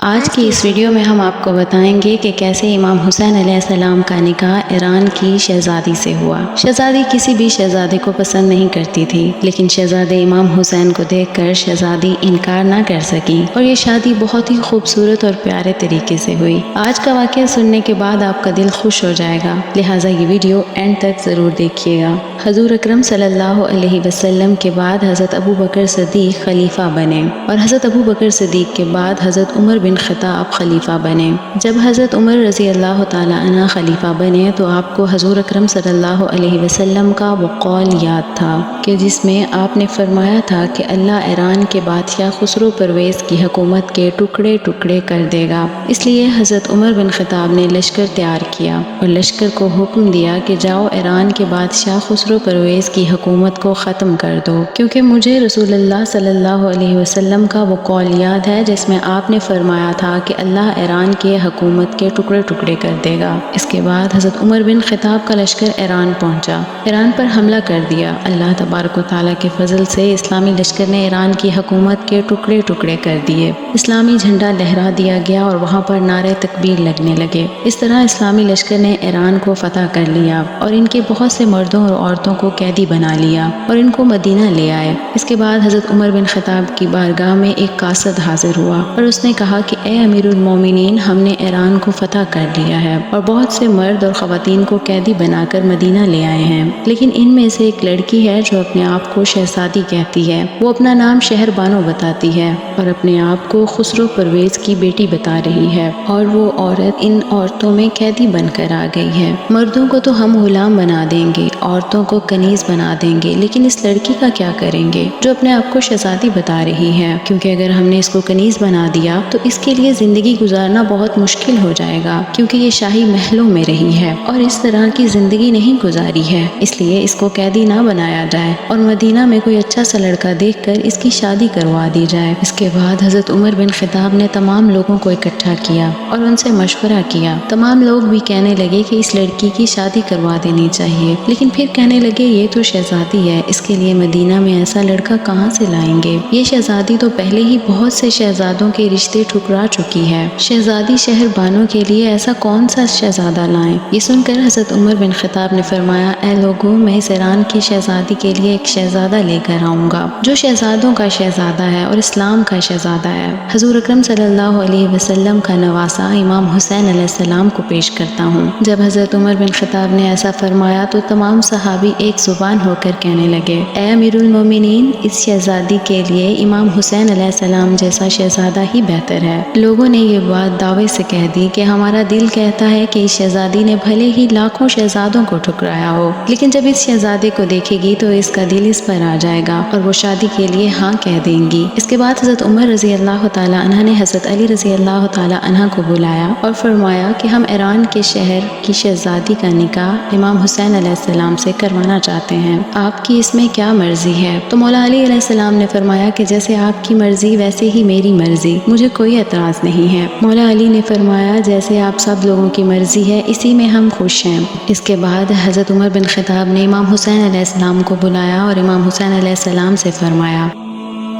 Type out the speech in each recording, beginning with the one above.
آج کی اس ویڈیو میں ہم آپ کو بتائیں گے کہ کیسے امام حسین علیہ السلام کا نکاح ایران کی شہزادی سے ہوا۔ شہزادی کسی بھی شہزادے کو پسند نہیں کرتی تھی، لیکن شہزادے امام حسین کو دیکھ کر شہزادی انکار نہ کر سکی اور یہ شادی بہت ہی خوبصورت اور پیارے طریقے سے ہوئی۔ آج کا واقعہ سننے کے بعد آپ کا دل خوش ہو جائے گا، لہٰذا یہ ویڈیو اینڈ تک ضرور دیکھیے گا۔ حضور اکرم صلی اللہ علیہ وسلم کے بعد حضرت ابو بکر صدیق خلیفہ بنے اور حضرت ابو بکر صدیق کے بعد حضرت عمر بن خطاب خلیفہ بنے۔ جب حضرت عمر رضی اللہ تعالی عنہ خلیفہ بنے تو آپ کو حضور اکرم صلی اللہ علیہ وسلم کا وہ قول یاد تھا کہ جس میں آپ نے فرمایا تھا کہ اللہ ایران کے بادشاہ خسرو پرویز کی حکومت کے ٹکڑے ٹکڑے کر دے گا۔ اس لیے حضرت عمر بن خطاب نے لشکر تیار کیا اور لشکر کو حکم دیا کہ جاؤ ایران کے بادشاہ خسرو پرویز کی حکومت کو ختم کر دو، کیونکہ مجھے رسول اللہ صلی اللہ علیہ وسلم کا وہ قول یاد ہے جس میں آپ نے فرمایا تھا کہ اللہ ایران کے حکومت کے ٹکڑے ٹکڑے کر دے گا۔ اس کے بعد حضرت عمر بن خطاب کا لشکر ایران پہنچا، ایران پر حملہ کر دیا۔ اللہ تبارک و تعالیٰ کے فضل سے اسلامی لشکر نے ایران کی حکومت کے ٹکڑے ٹکڑے کر دیے۔ اسلامی جھنڈا لہرا دیا گیا اور وہاں پر نعرے تکبیر لگنے لگے۔ اس طرح اسلامی لشکر نے ایران کو فتح کر لیا اور ان کے بہت سے مردوں اور عورتوں کو قیدی بنا لیا اور ان کو مدینہ لے آئے۔ اس کے بعد حضرت عمر بن خطاب کی بارگاہ میں ایک قاصد حاضر ہوا اور اس نے کہا کہ اے امیر المومنین، ہم نے ایران کو فتح کر لیا ہے اور بہت سے مرد اور خواتین کو قیدی بنا کر مدینہ لے آئے ہیں، لیکن ان میں سے ایک لڑکی ہے جو اپنے آپ کو شہزادی کہتی ہے۔ وہ اپنا نام شہر بانو بتاتی ہے اور اپنے آپ کو خسرو پرویز کی بیٹی بتا رہی ہے، اور وہ عورت ان عورتوں میں قیدی بن کر آ گئی ہے۔ مردوں کو تو ہم غلام بنا دیں گے، عورتوں کو کنیز بنا دیں گے، لیکن اس لڑکی کا کیا کریں گے جو اپنے آپ کو شہزادی بتا رہی ہے؟ کیونکہ اگر ہم نے اس کو کنیز بنا دیا تو اس کے لیے زندگی گزارنا بہت مشکل ہو جائے گا، کیونکہ یہ شاہی محلوں میں رہی ہے اور اس طرح کی زندگی نہیں گزاری ہے۔ اس لیے اس کو قیدی نہ بنایا جائے اور مدینہ میں کوئی اچھا سا لڑکا دیکھ کر اس کی شادی کروا دی جائے۔ اس کے بعد حضرت عمر بن خطاب نے تمام لوگوں کو اکٹھا کیا اور ان سے مشورہ کیا۔ تمام لوگ بھی کہنے لگے کہ اس لڑکی کی شادی کروا دینی چاہیے، لیکن پھر کہنے لگے یہ تو شہزادی ہے، اس کے لیے مدینہ میں ایسا لڑکا کہاں سے لائیں گے؟ یہ شہزادی تو پہلے ہی بہت سے شہزادوں کے رشتے ٹھکرا چکی ہے، شہزادی شہر بانو کے لیے ایسا کون سا شہزادہ لائیں؟ یہ سن کر حضرت عمر بن خطاب نے فرمایا، اے لوگوں، میں اس ایران کی شہزادی کے لیے ایک شہزادہ لے کر آؤں گا جو شہزادوں کا شہزادہ ہے اور اسلام کا شہزادہ ہے۔ حضور اکرم صلی اللہ علیہ وسلم کا نواسہ امام حسین علیہ السلام کو پیش کرتا ہوں۔ جب حضرت عمر بن خطاب نے ایسا فرمایا تو تمام صحابی ایک زبان ہو کر کہنے لگے، اے امیر المومنین، اس شہزادی کے لیے امام حسین علیہ السلام جیسا شہزادہ ہی بہتر ہے۔ لوگوں نے یہ بات دعوے سے کہہ دی کہ ہمارا دل کہتا ہے کہ اس شہزادی نے بھلے ہی لاکھوں شہزادوں کو ٹھکرایا ہو، لیکن جب اس شہزادے کو دیکھے گی تو اس کا دل اس پر آ جائے گا اور وہ شادی کے لیے ہاں کہہ دیں گی۔ اس کے بعد حضرت عمر رضی اللہ تعالی عنہ نے حضرت علی رضی اللہ تعالی عنہ کو بلایا اور فرمایا کہ ہم ایران کے شہر کی شہزادی کا نکاح امام حسین علیہ السلام سے کروانا چاہتے ہیں، آپ کی اس میں کیا مرضی ہے؟ تو مولا علی علیہ السلام نے فرمایا کہ جیسے آپ کی مرضی ویسے ہی میری مرضی، مجھے کوئی اعتراض نہیں ہے۔ مولا علی نے فرمایا، جیسے آپ سب لوگوں کی مرضی ہے اسی میں ہم خوش ہیں۔ اس کے بعد حضرت عمر بن خطاب نے امام حسین علیہ السلام کو بلایا اور امام حسین علیہ السلام سے فرمایا،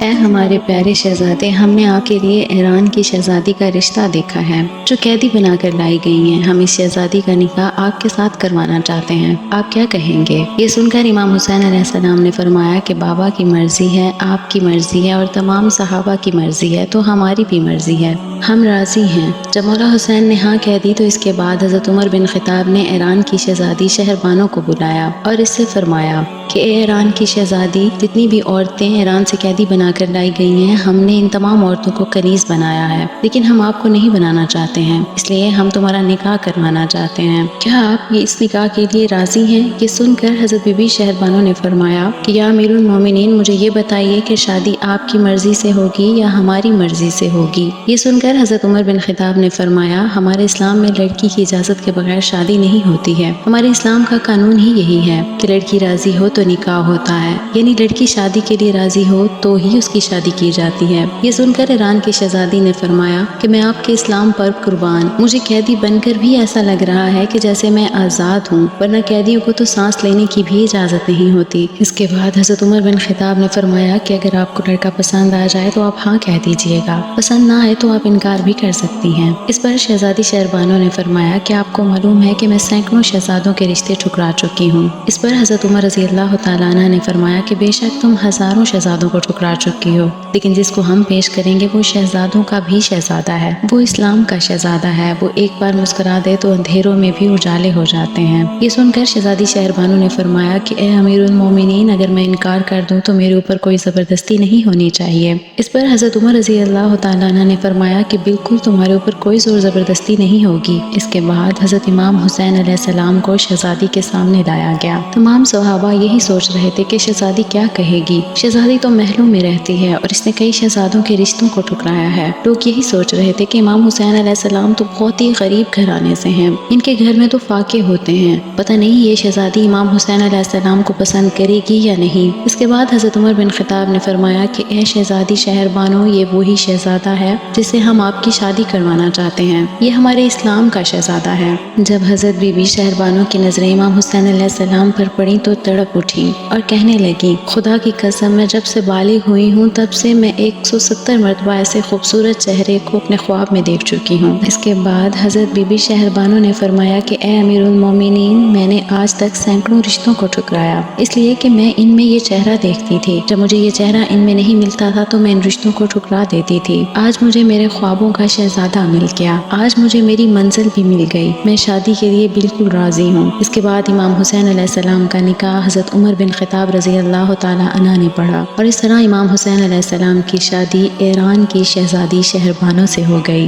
اے ہمارے پیارے شہزادے، ہم نے آپ کے لیے ایران کی شہزادی کا رشتہ دیکھا ہے جو قیدی بنا کر لائی گئی ہیں، ہم اس شہزادی کا نکاح آپ کے ساتھ کروانا چاہتے ہیں، آپ کیا کہیں گے؟ یہ سن کر امام حسین علیہ السلام نے فرمایا کہ بابا کی مرضی ہے، آپ کی مرضی ہے اور تمام صحابہ کی مرضی ہے تو ہماری بھی مرضی ہے، ہم راضی ہیں۔ جب مولا حسین نے ہاں کہہ دی تو اس کے بعد حضرت عمر بن خطاب نے ایران کی شہزادی شہر بانو کو بلایا اور اس سے فرمایا کہ اے ایران کی شہزادی، جتنی بھی عورتیں ایران سے قیدی بنا کر لائی گئی ہیں، ہم نے ان تمام عورتوں کو کنیز بنایا ہے، لیکن ہم آپ کو نہیں بنانا چاہتے ہیں، اس لیے ہم تمہارا نکاح کروانا چاہتے ہیں، کیا آپ اس نکاح کے لیے راضی ہیں؟ یہ سن کر حضرت بی بی شہر بانو نے فرمایا کہ یا امیر المومنین، مجھے یہ بتائیے کہ شادی آپ کی مرضی سے ہوگی یا ہماری مرضی سے ہوگی؟ یہ سن کر حضرت عمر بن خطاب نے فرمایا، ہمارے اسلام میں لڑکی کی اجازت کے بغیر شادی نہیں ہوتی ہے، ہمارے اسلام کا قانون ہی یہی ہے کہ لڑکی راضی ہو تو نکاح ہوتا ہے، یعنی لڑکی شادی کے لیے راضی ہو تو ہی ہی اس کی شادی کی جاتی ہے۔ یہ سن کر ایران کی شہزادی نے فرمایا کہ میں آپ کے اسلام پر قربان، مجھے قیدی بن کر بھی ایسا لگ رہا ہے کہ جیسے میں آزاد ہوں، ورنہ قیدیوں کو تو سانس لینے کی بھی اجازت نہیں ہوتی۔ اس کے بعد حضرت عمر بن خطاب نے فرمایا کہ اگر آپ کو لڑکا پسند آ جائے تو آپ ہاں کہہ دیجئے گا، پسند نہ آئے تو آپ انکار بھی کر سکتی ہیں۔ اس پر شہزادی شہربانو نے فرمایا کہ آپ کو معلوم ہے کہ میں سینکڑوں شہزادوں کے رشتے ٹھکرا چکی ہوں۔ اس پر حضرت عمر رضی اللہ تعالیٰ عنہ نے فرمایا کہ بے شک تم ہزاروں شہزادوں کو ٹھکرا چکی ہو، لیکن جس کو ہم پیش کریں گے وہ شہزادوں کا بھی شہزادہ ہے، وہ اسلام کا شہزادہ ہے، وہ ایک بار مسکرا دے تو اندھیروں میں بھی اجالے ہو جاتے ہیں۔ یہ سن کر شہزادی شہربانو نے فرمایا کہ اے امیر المومنین، اگر میں انکار کر دوں تو میرے اوپر کوئی زبردستی نہیں ہونی چاہیے۔ اس پر حضرت عمر رضی اللہ تعالیٰ عنہ نے فرمایا کہ بالکل تمہارے اوپر کوئی زور زبردستی نہیں ہوگی۔ اس کے بعد حضرت امام حسین علیہ السلام کو شہزادی کے سامنے لایا گیا۔ تمام صحابہ یہی سوچ رہے تھے کہ شہزادی کیا کہے گی، شہزادی تو محلوں میں رہتی ہے اور اس نے کئی شہزادوں کے رشتوں کو ٹھکرایا ہے۔ لوگ یہی سوچ رہے تھے کہ امام حسین علیہ السلام تو بہت ہی غریب گھرانے سے ہیں، ان کے گھر میں تو فاقے ہوتے ہیں، پتہ نہیں یہ شہزادی امام حسین علیہ السلام کو پسند کرے گی یا نہیں۔ اس کے بعد حضرت عمر بن خطاب نے فرمایا کہ اے شہزادی شہربانو، یہ وہی شہزادہ ہے جس سے ہم آپ کی شادی کروانا چاہتے ہیں، یہ ہمارے اسلام کا شہزادہ ہے۔ جب حضرت بی بی شہربانو کی نظریں امام حسین علیہ السلام پر پڑیں تو تڑپ اٹھی اور کہنے لگی، خدا کی قسم، میں جب سے بالغ ہوئی ہوں تب سے میں 170 مرتبہ ایسے خوبصورت چہرے کو اپنے خواب میں دیکھ چکی ہوں۔ اس کے بعد حضرت بی بی شہربانو نے فرمایا کہ اے امیر المومنین، میں نے آج تک سینکڑوں رشتوں کو ٹھکرایا، اس لیے کہ میں ان میں یہ چہرہ دیکھتی تھی، جب مجھے یہ چہرہ ان میں نہیں ملتا تھا تو میں ان رشتوں کو ٹھکرا دیتی تھی۔ آج مجھے میرے خوابوں کا شہزادہ مل گیا، آج مجھے میری منزل بھی مل گئی، میں شادی کے لیے بالکل راضی ہوں۔ اس کے بعد امام حسین علیہ السلام کا نکاح حضرت عمر بن خطاب رضی اللہ تعالیٰ عنہ نے پڑھا اور اس طرح امام حسین علیہ السلام کی شادی ایران کی شہزادی شہربانو سے ہو گئی۔